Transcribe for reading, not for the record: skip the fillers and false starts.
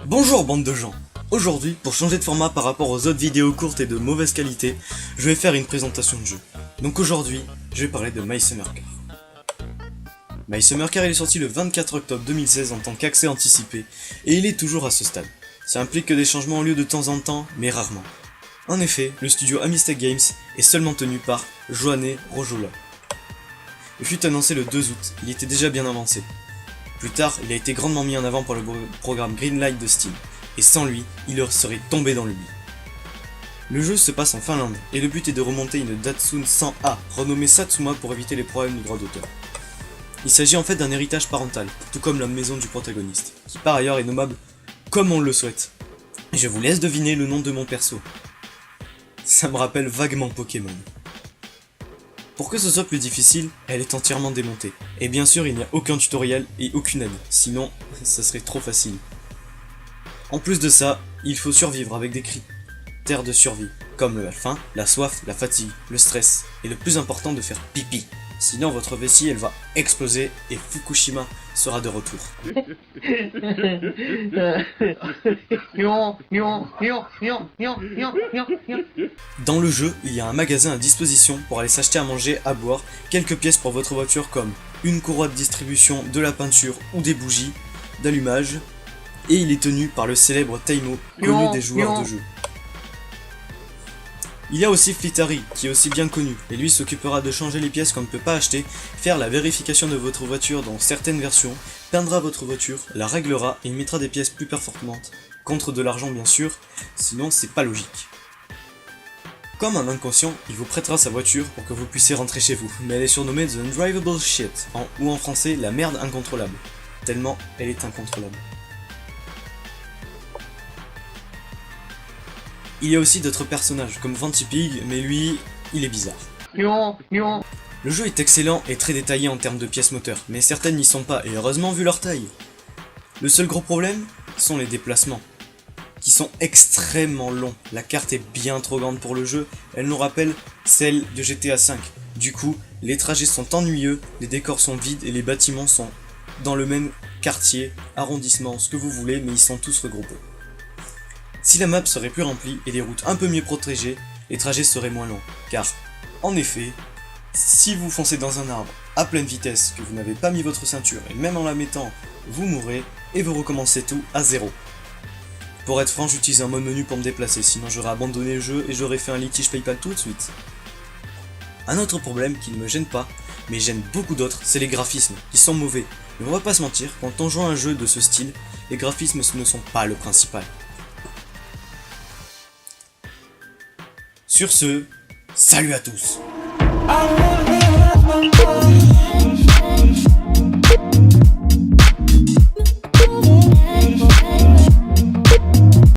Bonjour bande de gens. Aujourd'hui, pour changer de format par rapport aux autres vidéos courtes et de mauvaise qualité, je vais faire une présentation de jeu. Donc aujourd'hui, je vais parler de My Summer Car. My Summer Car il est sorti le 24 octobre 2016 en tant qu'accès anticipé, et il est toujours à ce stade. Ça implique que des changements ont lieu de temps en temps, mais rarement. En effet, le studio Amistech Games est seulement tenu par Joanne Rojola. Il fut annoncé le 2 août, il était déjà bien avancé. Plus tard, il a été grandement mis en avant par le programme Greenlight de Steam, et sans lui, il serait tombé dans l'oubli. Le jeu se passe en Finlande, et le but est de remonter une Datsun 100A, renommée Satsuma pour éviter les problèmes du droit d'auteur. Il s'agit en fait d'un héritage parental, tout comme la maison du protagoniste, qui par ailleurs est nommable comme on le souhaite. Et je vous laisse deviner le nom de mon perso. Ça me rappelle vaguement Pokémon. Pour que ce soit plus difficile, elle est entièrement démontée. Et bien sûr, il n'y a aucun tutoriel et aucune aide, sinon, ça serait trop facile. En plus de ça, il faut survivre avec des critères de survie, comme la faim, la soif, la fatigue, le stress, et le plus important de faire pipi. Sinon votre vessie elle va exploser et Fukushima sera de retour. Dans le jeu, il y a un magasin à disposition pour aller s'acheter à manger, à boire, quelques pièces pour votre voiture comme une courroie de distribution, de la peinture ou des bougies d'allumage, et il est tenu par le célèbre Taimo, connu des joueurs de jeu. Il y a aussi Flitari, qui est aussi bien connu, et lui s'occupera de changer les pièces qu'on ne peut pas acheter, faire la vérification de votre voiture dans certaines versions, peindra votre voiture, la réglera et il mettra des pièces plus performantes, contre de l'argent bien sûr, sinon c'est pas logique. Comme un inconscient, il vous prêtera sa voiture pour que vous puissiez rentrer chez vous, mais elle est surnommée The Undrivable Shit, ou en français la merde incontrôlable, tellement elle est incontrôlable. Il y a aussi d'autres personnages, comme Ventipig, mais lui, il est bizarre. Le jeu est excellent et très détaillé en termes de pièces moteurs, mais certaines n'y sont pas, et heureusement vu leur taille. Le seul gros problème sont les déplacements, qui sont extrêmement longs. La carte est bien trop grande pour le jeu, elle nous rappelle celle de GTA V. Du coup, les trajets sont ennuyeux, les décors sont vides et les bâtiments sont dans le même quartier, arrondissement, ce que vous voulez, mais ils sont tous regroupés. Si la map serait plus remplie et les routes un peu mieux protégées, les trajets seraient moins longs, car, en effet, si vous foncez dans un arbre à pleine vitesse, que vous n'avez pas mis votre ceinture, et même en la mettant, vous mourrez, et vous recommencez tout à zéro. Pour être franc, j'utilise un mode menu pour me déplacer, sinon j'aurais abandonné le jeu et j'aurais fait un litige PayPal tout de suite. Un autre problème qui ne me gêne pas, mais gêne beaucoup d'autres, c'est les graphismes, qui sont mauvais. Mais on va pas se mentir, quand on joue à un jeu de ce style, les graphismes ne sont pas le principal. Sur ce, salut à tous.